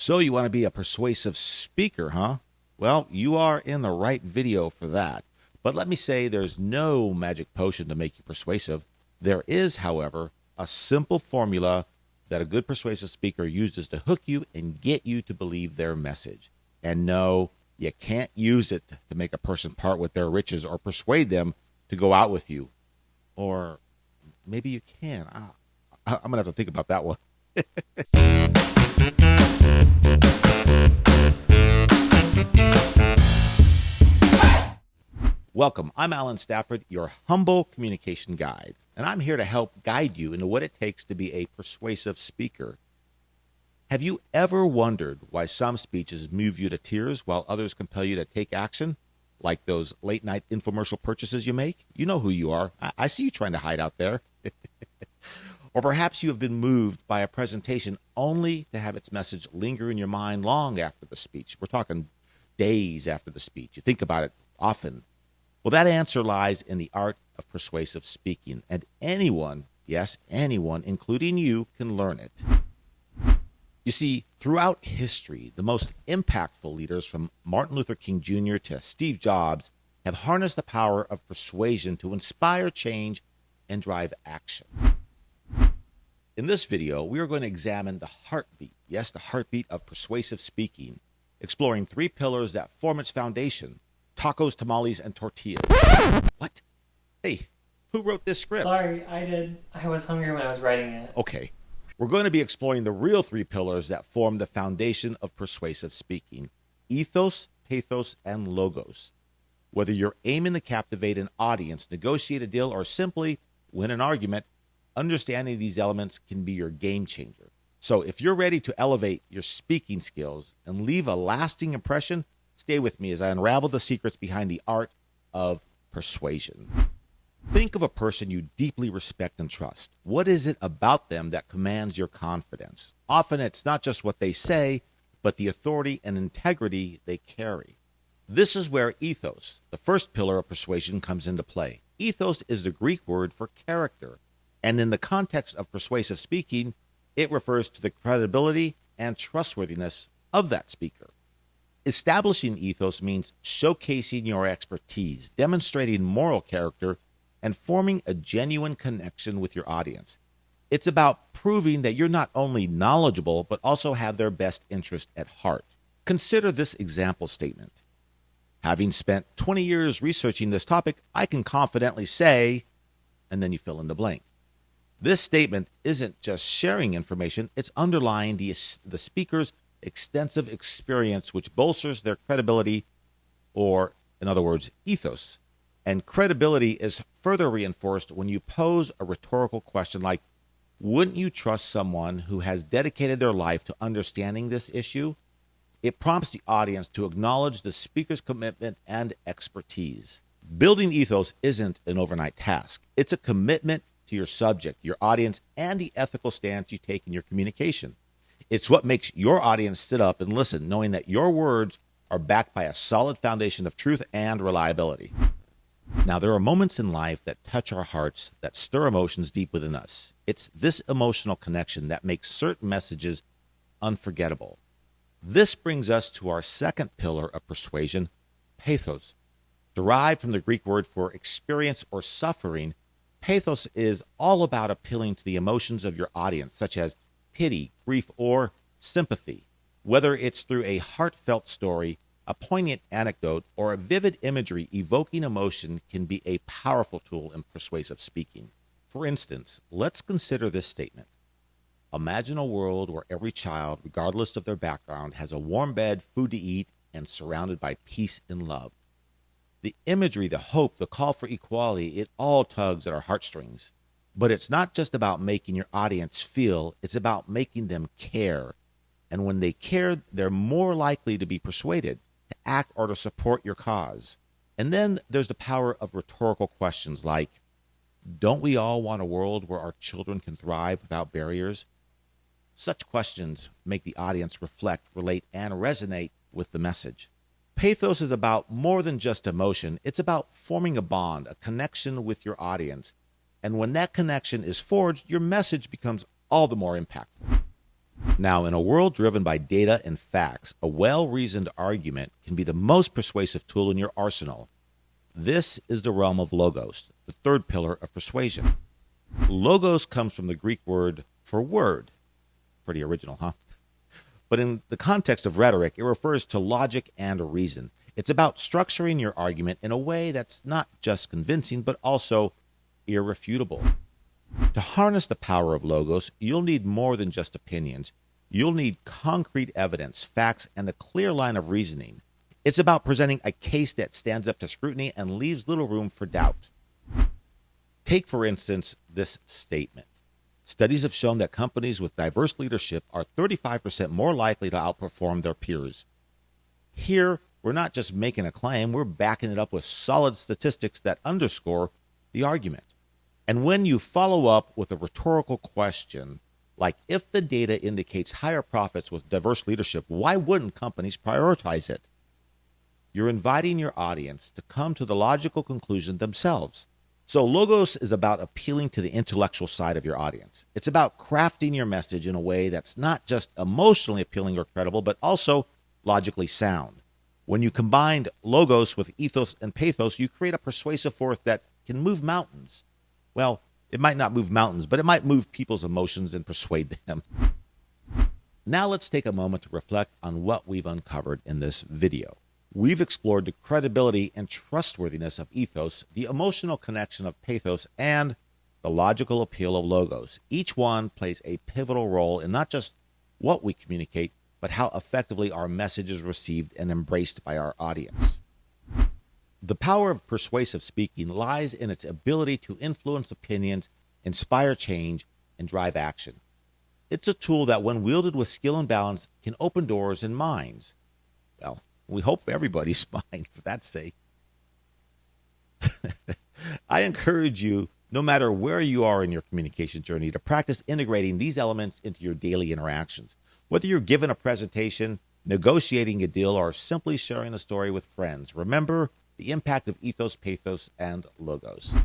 So you want to be a persuasive speaker, huh? Well, you are in the right video for that. But let me say there's no magic potion to make you persuasive. There is, however, a simple formula that a good persuasive speaker uses to hook you and get you to believe their message. And no, you can't use it to make a person part with their riches or persuade them to go out with you. Or maybe you can. I'm going to have to think about that one. Welcome. I'm Alan Stafford, your humble communication guide, and I'm here to help guide you into what it takes to be a persuasive speaker. Have you ever wondered why some speeches move you to tears while others compel you to take action? Like those late-night infomercial purchases you make? You know who you are. I see you trying to hide out there. Or perhaps you have been moved by a presentation only to have its message linger in your mind long after the speech. We're talking days after the speech. You think about it often. Well, that answer lies in the art of persuasive speaking, and anyone, yes, anyone, including you, can learn it. You see, throughout history, the most impactful leaders from Martin Luther King Jr. to Steve Jobs have harnessed the power of persuasion to inspire change and drive action. In this video, we are going to examine the heartbeat, yes, the heartbeat of persuasive speaking, exploring three pillars that form its foundation: tacos, tamales, and tortillas. What? Hey, who wrote this script? Sorry, I did. I was hungry when I was writing it. Okay. We're going to be exploring the real three pillars that form the foundation of persuasive speaking: ethos, pathos, and logos. Whether you're aiming to captivate an audience, negotiate a deal, or simply win an argument, understanding these elements can be your game changer. So if you're ready to elevate your speaking skills and leave a lasting impression, stay with me as I unravel the secrets behind the art of persuasion. Think of a person you deeply respect and trust. What is it about them that commands your confidence? Often it's not just what they say, but the authority and integrity they carry. This is where ethos, the first pillar of persuasion, comes into play. Ethos is the Greek word for character, and in the context of persuasive speaking, it refers to the credibility and trustworthiness of that speaker. Establishing ethos means showcasing your expertise, demonstrating moral character, and forming a genuine connection with your audience. It's about proving that you're not only knowledgeable, but also have their best interest at heart. Consider this example statement. Having spent 20 years researching this topic, I can confidently say, and then you fill in the blank. This statement isn't just sharing information, it's underlying the speaker's extensive experience, which bolsters their credibility, or, in other words, ethos. And credibility is further reinforced when you pose a rhetorical question like, wouldn't you trust someone who has dedicated their life to understanding this issue? It prompts the audience to acknowledge the speaker's commitment and expertise. Building ethos isn't an overnight task. It's a commitment to your subject, your audience, and the ethical stance you take in your communication. It's what makes your audience sit up and listen, knowing that your words are backed by a solid foundation of truth and reliability. Now, there are moments in life that touch our hearts, that stir emotions deep within us. It's this emotional connection that makes certain messages unforgettable. This brings us to our second pillar of persuasion, pathos. Derived from the Greek word for experience or suffering, pathos is all about appealing to the emotions of your audience, such as pity, grief, or sympathy. Whether it's through a heartfelt story, a poignant anecdote, or a vivid imagery, evoking emotion can be a powerful tool in persuasive speaking. For instance, let's consider this statement. Imagine a world where every child, regardless of their background, has a warm bed, food to eat, and surrounded by peace and love. The imagery, the hope, the call for equality, it all tugs at our heartstrings. But it's not just about making your audience feel, it's about making them care. And when they care, they're more likely to be persuaded, to act, or to support your cause. And then there's the power of rhetorical questions like, don't we all want a world where our children can thrive without barriers? Such questions make the audience reflect, relate, and resonate with the message. Pathos is about more than just emotion. It's about forming a bond, a connection with your audience. And when that connection is forged, your message becomes all the more impactful. Now, in a world driven by data and facts, a well-reasoned argument can be the most persuasive tool in your arsenal. This is the realm of logos, the third pillar of persuasion. Logos comes from the Greek word for word. Pretty original, huh? But in the context of rhetoric, it refers to logic and reason. It's about structuring your argument in a way that's not just convincing, but also irrefutable. To harness the power of logos, you'll need more than just opinions. You'll need concrete evidence, facts, and a clear line of reasoning. It's about presenting a case that stands up to scrutiny and leaves little room for doubt. Take, for instance, this statement. Studies have shown that companies with diverse leadership are 35% more likely to outperform their peers. Here, we're not just making a claim, we're backing it up with solid statistics that underscore the argument. And when you follow up with a rhetorical question, like if the data indicates higher profits with diverse leadership, why wouldn't companies prioritize it? You're inviting your audience to come to the logical conclusion themselves. So logos is about appealing to the intellectual side of your audience. It's about crafting your message in a way that's not just emotionally appealing or credible, but also logically sound. When you combine logos with ethos and pathos, you create a persuasive force that can move mountains. Well, it might not move mountains, but it might move people's emotions and persuade them. Now let's take a moment to reflect on what we've uncovered in this video. We've explored the credibility and trustworthiness of ethos, the emotional connection of pathos, and the logical appeal of logos. Each one plays a pivotal role in not just what we communicate, but how effectively our message is received and embraced by our audience. The power of persuasive speaking lies in its ability to influence opinions, inspire change, and drive action. It's a tool that, when wielded with skill and balance, can open doors in minds. Well, we hope everybody's mind, for that sake. I encourage you, no matter where you are in your communication journey, to practice integrating these elements into your daily interactions. Whether you're giving a presentation, negotiating a deal, or simply sharing a story with friends, remember the impact of ethos, pathos, and logos.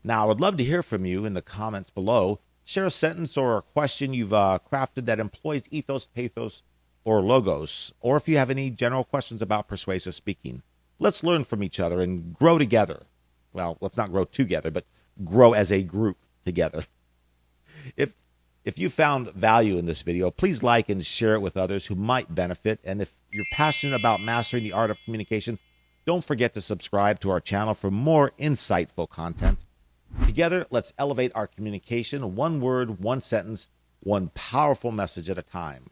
Now, I would love to hear from you in the comments below. Share a sentence or a question you've crafted that employs ethos, pathos, or logos, or if you have any general questions about persuasive speaking. Let's learn from each other and grow together. Well, let's not grow together, but grow as a group together. If you found value in this video, please like and share it with others who might benefit. And if you're passionate about mastering the art of communication, don't forget to subscribe to our channel for more insightful content. Together, let's elevate our communication, one word, one sentence, one powerful message at a time.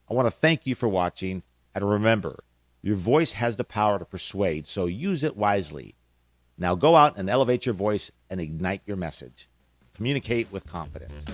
I want to thank you for watching, and remember, your voice has the power to persuade, so use it wisely. Now go out and elevate your voice and ignite your message. Communicate with confidence.